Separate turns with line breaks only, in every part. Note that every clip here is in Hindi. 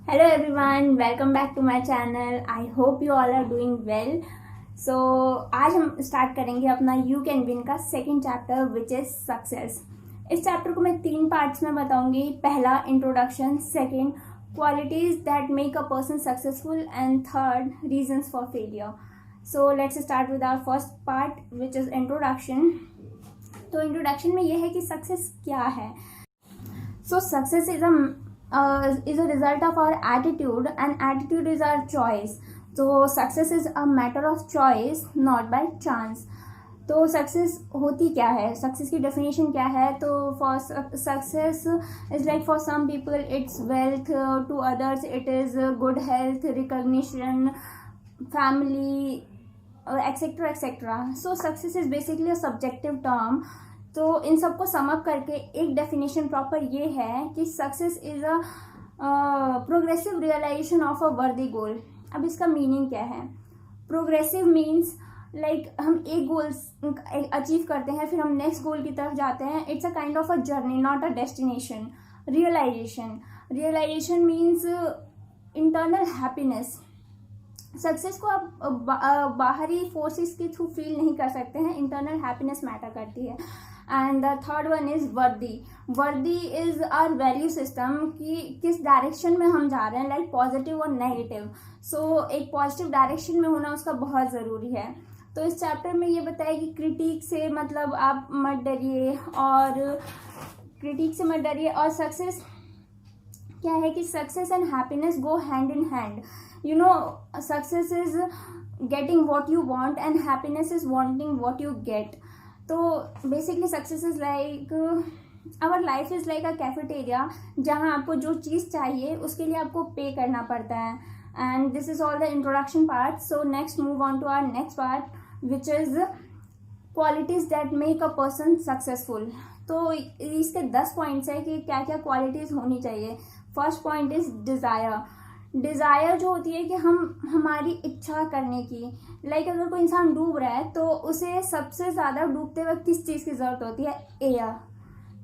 Hello everyone, welcome back to my channel. I hope you all are doing well. So आज हम स्टार्ट करेंगे अपना यू कैन विन का second chapter which is success. इस चैप्टर को मैं 3 पार्ट्स में बताऊंगी। पहला introduction, second qualities that make a person successful and third reasons for failure. So let's start with our first part which is introduction. तो इंट्रोडक्शन में यह है कि सक्सेस क्या है। So success is a result of our attitude, and attitude is our choice. So success is a matter of choice, not by chance. तो सक्सेस होती क्या है, सक्सेस की डेफिनेशन क्या है? तो for success is like for some people it's wealth, to others it is good health, recognition, family, etcetera etcetera. So success is basically a subjective term. तो इन सबको समअप करके एक डेफिनेशन प्रॉपर ये है कि success is a progressive realization of a worthy goal. अब इसका मीनिंग क्या है? प्रोग्रेसिव मीन्स लाइक हम एक गोल अचीव करते हैं, फिर हम नेक्स्ट गोल की तरफ जाते हैं। It's a kind of a journey, not a destination. Realization means internal happiness. Success को आप बाहरी फोर्सेस के थ्रू फील नहीं कर सकते हैं, इंटरनल हैप्पीनेस मैटर करती है। And the third one is worthy is our value system कि किस डायरेक्शन में हम जा रहे हैं, लाइक पॉजिटिव और नेगेटिव। सो एक पॉजिटिव डायरेक्शन में होना उसका बहुत ज़रूरी है। तो इस चैप्टर में ये बताया कि क्रिटिक से मतलब आप मत डरिए और सक्सेस क्या है कि success and happiness go hand in hand. You know, success is getting what you want and happiness is wanting what you get. तो basically success is like our life is like a cafeteria जहाँ आपको जो चीज़ चाहिए उसके लिए आपको पे करना पड़ता है। And this is all the introduction part. So next move on to our next part which is qualities that make a person successful. तो इसके 10 पॉइंट्स है कि क्या क्या क्वालिटीज़ होनी चाहिए। फर्स्ट पॉइंट इज डिज़ायर जो होती है कि हमारी इच्छा करने की। लाइक अगर कोई इंसान डूब रहा है तो उसे सबसे ज़्यादा डूबते वक्त किस चीज़ की ज़रूरत होती है? एयर।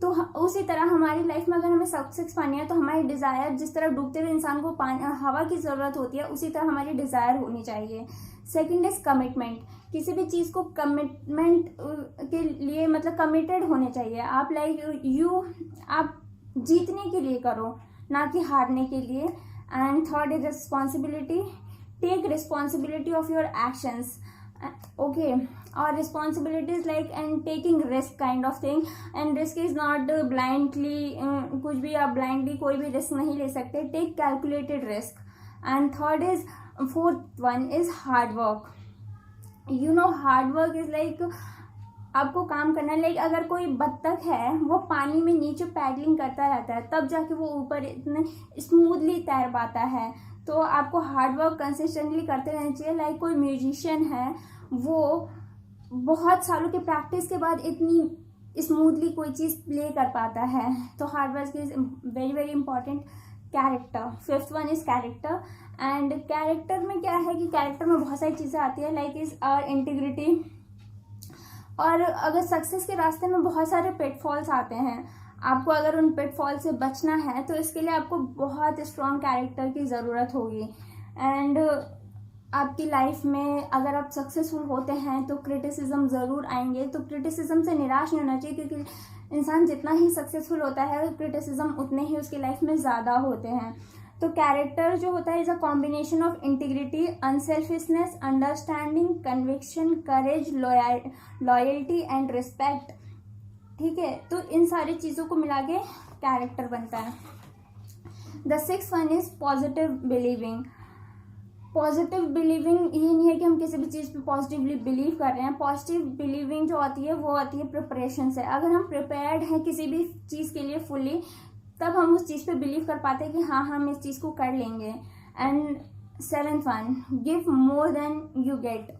तो उसी तरह हमारी लाइफ में अगर हमें सक्सेस पानी है तो हमारी डिज़ायर, जिस तरह डूबते हुए इंसान को हवा की ज़रूरत होती है, उसी तरह हमारी डिज़ायर होनी चाहिए। Second is commitment. किसी भी चीज़ को कमिटमेंट के लिए मतलब कमिटेड होने चाहिए आप। आप जीतने के लिए करो, ना कि हारने के लिए। And third is responsibility. Take responsibility of your actions. Okay, और responsibilities like and taking risk kind of thing. And risk is not blindly कुछ भी आप ब्लाइंडली कोई भी रिस्क नहीं ले सकते। Take calculated risk. And third is fourth one is hard work. You know, hard work is like आपको काम करना है। लाइक अगर कोई बत्तख है वो पानी में नीचे पैडलिंग करता रहता है तब जाके वो ऊपर इतने स्मूथली तैर पाता है। तो आपको हार्ड वर्क कंसिस्टेंटली करते रहना चाहिए। लाइक कोई म्यूजिशियन है वो बहुत सालों के प्रैक्टिस के बाद इतनी स्मूथली कोई चीज़ प्ले कर पाता है। तो hard work is very very important. Character, fifth one is character. And character में क्या है कि कैरेक्टर में बहुत सारी चीज़ें आती है, लाइक इज आवर इंटीग्रिटी। और अगर सक्सेस के रास्ते में बहुत सारे पिटफॉल्स आते हैं, आपको अगर उन पिटफॉल से बचना है तो इसके लिए आपको बहुत स्ट्रॉन्ग कैरेक्टर की ज़रूरत होगी। एंड आपकी लाइफ में अगर आप सक्सेसफुल होते हैं तो क्रिटिसिज्म ज़रूर आएंगे। तो क्रिटिसिज्म से निराश नहीं होना चाहिए, क्योंकि इंसान जितना ही सक्सेसफुल होता है क्रिटिसिज्म उतने ही उसकी लाइफ में ज़्यादा होते हैं। तो कैरेक्टर जो होता है is a combination of integrity, unselfishness, understanding, conviction, courage, loyalty and respect. ठीक है, तो इन सारी चीज़ों को मिला के कैरेक्टर बनता है। The sixth one is positive believing. Positive believing ये नहीं है कि हम किसी भी चीज़ पे पॉजिटिवली बिलीव कर रहे हैं। पॉजिटिव बिलीविंग जो आती है वो आती है प्रिपरेशन से। अगर हम प्रिपेयर्ड हैं किसी भी चीज़ के लिए फुली, तब हम उस चीज़ पे बिलीव कर पाते हैं कि हाँ हम इस चीज़ को कर लेंगे। And seventh one, give more than you get.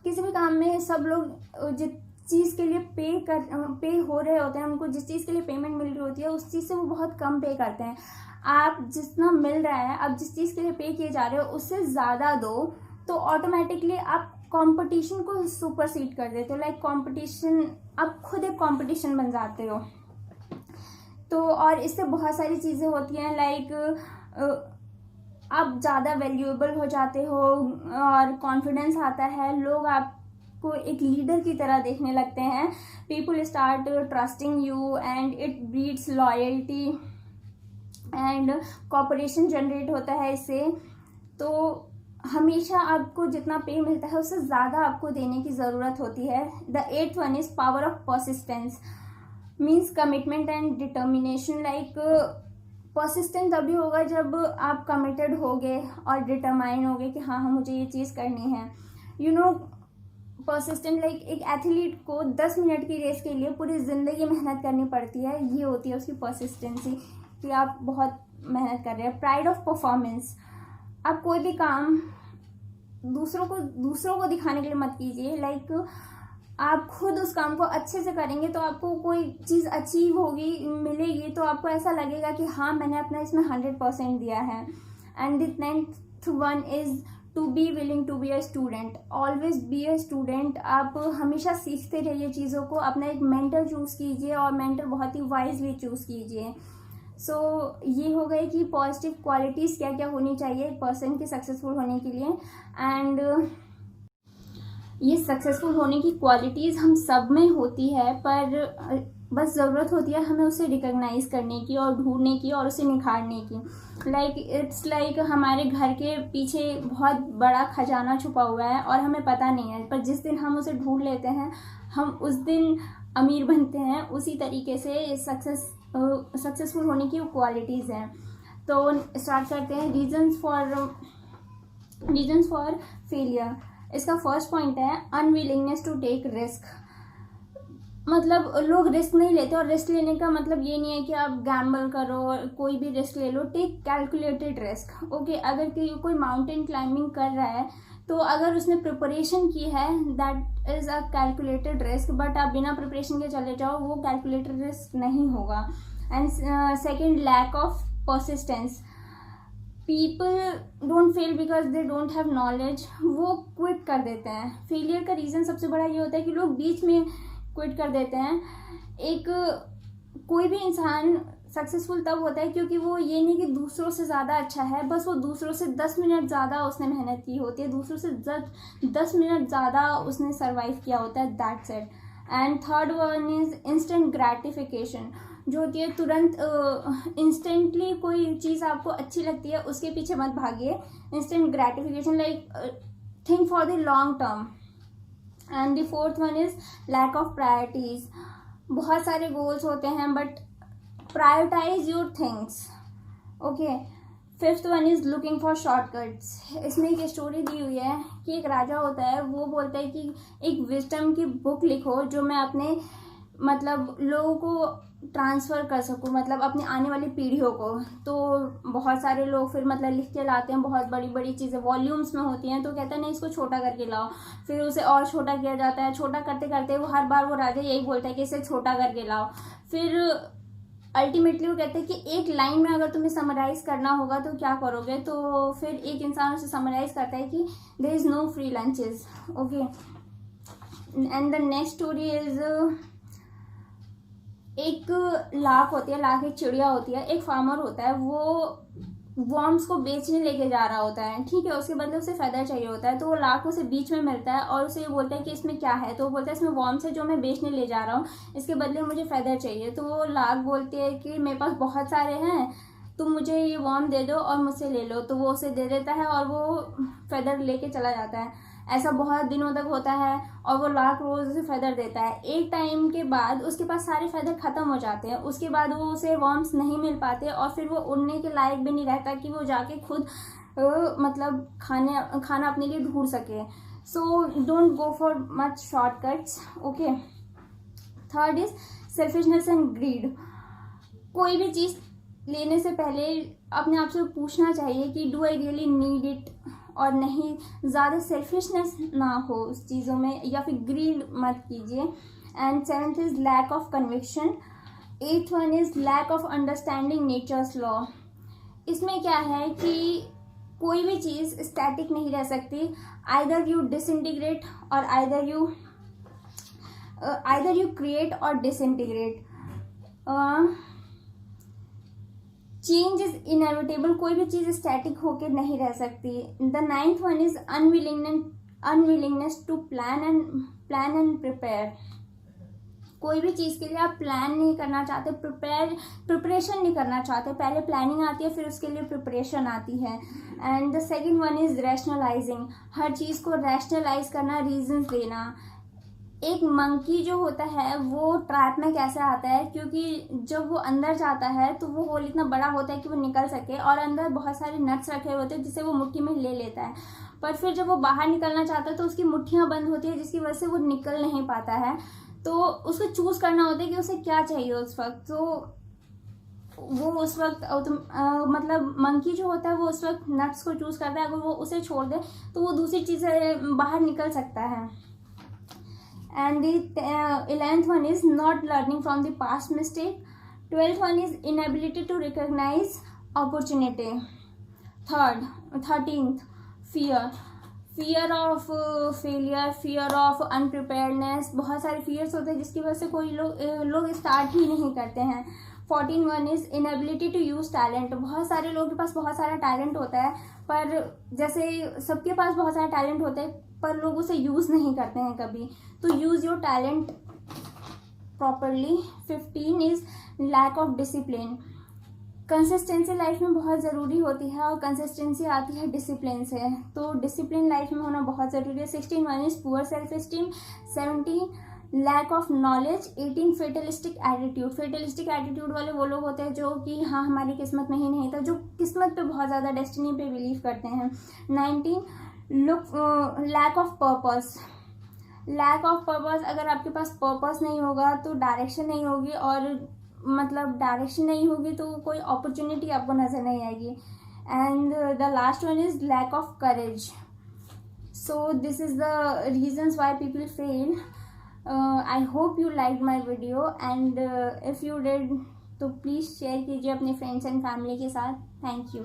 किसी भी काम में सब लोग जिस चीज़ के लिए पे हो रहे होते हैं, उनको जिस चीज़ के लिए पेमेंट मिल रही होती है उस चीज़ से वो बहुत कम पे करते हैं। आप जितना मिल रहा है, आप जिस चीज़ के लिए पे किए जा रहे हो उससे ज़्यादा दो, तो ऑटोमेटिकली आप कंपटीशन को सुपरसीड कर देते हो। लाइक कंपटीशन, आप खुद एक कंपटीशन बन जाते हो। तो और इससे बहुत सारी चीज़ें होती हैं, लाइक आप ज़्यादा वैल्यूएबल हो जाते हो और कॉन्फिडेंस आता है, लोग आपको एक लीडर की तरह देखने लगते हैं, people start trusting you and it breeds loyalty and cooperation generate होता है इससे। तो हमेशा आपको जितना पे मिलता है उससे ज़्यादा आपको देने की ज़रूरत होती है। The 8th one is power of persistence, means commitment and determination. Like persistent तभी होगा जब आप कमिटेड होगे और डिटरमाइन होगे कि हाँ मुझे ये चीज़ करनी है। यू नो परसिस्टेंट लाइक एक एथलीट को 10 मिनट की रेस के लिए पूरी ज़िंदगी मेहनत करनी पड़ती है, ये होती है उसकी परसिस्टेंसी, कि आप बहुत मेहनत कर रहे हैं। प्राइड ऑफ परफॉर्मेंस, आप कोई भी काम दूसरों को दिखाने के लिए मत कीजिए। लाइक आप खुद उस काम को अच्छे से करेंगे तो आपको कोई चीज़ अचीव होगी, मिलेगी, तो आपको ऐसा लगेगा कि हाँ मैंने अपना इसमें 100% दिया है। And the 9th one is to be willing to be a student, always be a student. आप हमेशा सीखते रहिए चीज़ों को, अपना एक मेंटर चूज़ कीजिए और मेंटर बहुत ही वाइजली चूज़ कीजिए। सो ये हो गए कि पॉजिटिव क्वालिटीज़ क्या क्या होनी चाहिए एक पर्सन के सक्सेसफुल होने के लिए। एंड ये सक्सेसफुल होने की क्वालिटीज़ हम सब में होती है, पर बस ज़रूरत होती है हमें उसे रिकॉग्नाइज करने की और ढूंढने की और उसे निखारने की। लाइक इट्स लाइक हमारे घर के पीछे बहुत बड़ा खजाना छुपा हुआ है और हमें पता नहीं है, पर जिस दिन हम उसे ढूंढ लेते हैं हम उस दिन अमीर बनते हैं। उसी तरीके से सक्सेसफुल होने की क्वालिटीज़ हैं। तो स्टार्ट करते हैं रीजन्स फॉर फेलियर। इसका फर्स्ट पॉइंट है अनविलिंगनेस टू टेक रिस्क। मतलब लोग रिस्क नहीं लेते, और रिस्क लेने का मतलब ये नहीं है कि आप गैम्बल करो, कोई भी रिस्क ले लो, टेक कैलकुलेटेड रिस्क। ओके, अगर कोई माउंटेन क्लाइंबिंग कर रहा है तो अगर उसने प्रिपरेशन की है that is a calculated risk, but आप बिना प्रिपरेशन के चले जाओ वो कैलकुलेटेड रिस्क नहीं होगा। And second, lack of persistence. People don't fail because they don't have knowledge, वो क्विट कर देते हैं। फेलियर का रीज़न सबसे बड़ा ये होता है कि लोग बीच में क्विट कर देते हैं। कोई भी इंसान सक्सेसफुल तब होता है क्योंकि वो ये नहीं कि दूसरों से ज़्यादा अच्छा है, बस वो दूसरों से 10 मिनट ज़्यादा उसने मेहनत की होती है, दूसरों से 10 मिनट ज़्यादा उसने सर्वाइव किया होता है, that's it. And third one is instant gratification, जो होती है तुरंत इंस्टेंटली कोई चीज़ आपको अच्छी लगती है उसके पीछे मत भागिए। Instant gratification like think for the long term. And the fourth one is lack of priorities. बहुत सारे गोल्स होते हैं but prioritise your things. Okay, fifth one is looking for shortcuts. इसमें एक स्टोरी दी हुई है कि एक राजा होता है, वो बोलता है कि एक विजडम की बुक लिखो जो मैं अपने मतलब लोगों को ट्रांसफ़र कर सकूं, मतलब अपनी आने वाली पीढ़ियों को। तो बहुत सारे लोग फिर मतलब लिख के लाते हैं, बहुत बड़ी बड़ी चीज़ें वॉल्यूम्स में होती हैं, तो कहता है नहीं इसको छोटा करके लाओ। फिर उसे और छोटा किया जाता है, छोटा करते करते वो हर बार वो राजा यही बोलता है कि इसे छोटा करके लाओ। फिर अल्टीमेटली वो कहते हैं कि एक लाइन में अगर तुम्हें समराइज़ करना होगा तो क्या करोगे, तो फिर एक इंसान उसे समराइज़ करता है कि there is no free lunches. Okay, and the next story is एक लाख होती है, लाख एक चिड़िया होती है। एक फार्मर होता है, वो वॉर्म्स को बेचने लेके जा रहा होता है, ठीक है, उसके बदले उसे फेदर चाहिए होता है। तो वो लाख उसे बीच में मिलता है और उसे ये बोलता है कि इसमें क्या है, तो वो बोलता है इसमें वॉर्म्स है जो मैं बेचने ले जा रहा हूँ, इसके बदले मुझे फेदर चाहिए। तो वो लाख बोलती है कि मेरे पास बहुत सारे हैं, तुम मुझे ये वॉर्म दे दो और मुझसे ले लो। तो वो उसे दे देता है और वो फेदर लेके चला जाता है। ऐसा बहुत दिनों तक होता है और वो लाख रोज उसे फेदर देता है। एक टाइम के बाद उसके पास सारे फेदर ख़त्म हो जाते हैं, उसके बाद वो उसे वॉर्म्स नहीं मिल पाते और फिर वो उड़ने के लायक भी नहीं रहता कि वो जाके खुद मतलब खाना अपने लिए ढूंढ सके। So don't go for much shortcuts. Okay, third is selfishness and greed. कोई भी चीज़ लेने से पहले अपने आप से पूछना चाहिए कि do I really need it और नहीं। ज़्यादा सेल्फिशनेस ना हो उस चीज़ों में, या फिर ग्रीड मत कीजिए। And seventh is lack of conviction. Eighth one is lack of understanding nature's law. इसमें क्या है कि कोई भी चीज़ स्टैटिक नहीं रह सकती, either you disintegrate or either you create or disintegrate. Change is inevitable, कोई भी चीज़ स्टैटिक होकर नहीं रह सकती। The 9th one is unwillingness to plan and prepare, कोई भी चीज़ के लिए आप प्लान नहीं करना चाहते, प्रिपरेशन नहीं करना चाहते, पहले प्लानिंग आती है फिर उसके लिए प्रिपरेशन आती है। And the second one is rationalising, हर चीज़ को रैशनलाइज करना, रीजंस देना। एक मंकी जो होता है वो ट्रैप में कैसे आता है, क्योंकि जब वो अंदर जाता है तो वो होल इतना बड़ा होता है कि वो निकल सके, और अंदर बहुत सारे नट्स रखे होते हैं जिसे वो मुट्ठी में ले लेता है, पर फिर जब वो बाहर निकलना चाहता है तो उसकी मुट्ठियाँ बंद होती है जिसकी वजह से वो निकल नहीं पाता है। तो उसको चूज करना होता है कि उसे क्या चाहिए उस वक्त। तो वो उस वक्त मतलब मंकी जो होता है वो उस वक्त नट्स को चूज करता है, अगर वो उसे छोड़ दे तो वो दूसरी चीज़ें बाहर निकल सकता है। And the 11th one is not learning from the past mistake. 12th one is inability to recognise opportunity. 13th fear of failure, fear of unpreparedness, बहुत सारे फियर्स होते हैं जिसकी वजह से कोई लोग स्टार्ट ही नहीं करते हैं। 14 one is inability to use talent, बहुत सारे लोगों के पास बहुत सारा टैलेंट होता है, पर जैसे सबके पास बहुत सारा टैलेंट होता है पर लोग उसे यूज़ नहीं करते हैं कभी, तो use your talent properly. 15 is lack of discipline, consistency life में बहुत ज़रूरी होती है और कंसिस्टेंसी आती है डिसिप्लिन से, तो डिसिप्लिन लाइफ में होना बहुत ज़रूरी है। 16 one is poor self esteem. 17 lack of knowledge. 18 fatalistic attitude, fatalistic attitude वाले वो लोग होते हैं जो कि हाँ हमारी किस्मत में ही नहीं था, जो किस्मत पे बहुत ज़्यादा, डेस्टिनी पे बिलीव करते हैं। 19 lack of purpose. Lack of purpose, अगर आपके पास पर्पस नहीं होगा तो डायरेक्शन नहीं होगी, और मतलब डायरेक्शन नहीं होगी तो कोई अपॉर्चुनिटी आपको नज़र नहीं आएगी। And the last one is lack of courage. So this is the reasons why people fail. I hope you like my video, and if you did तो प्लीज़ शेयर कीजिए अपने फ्रेंड्स एंड फैमिली के साथ। Thank you.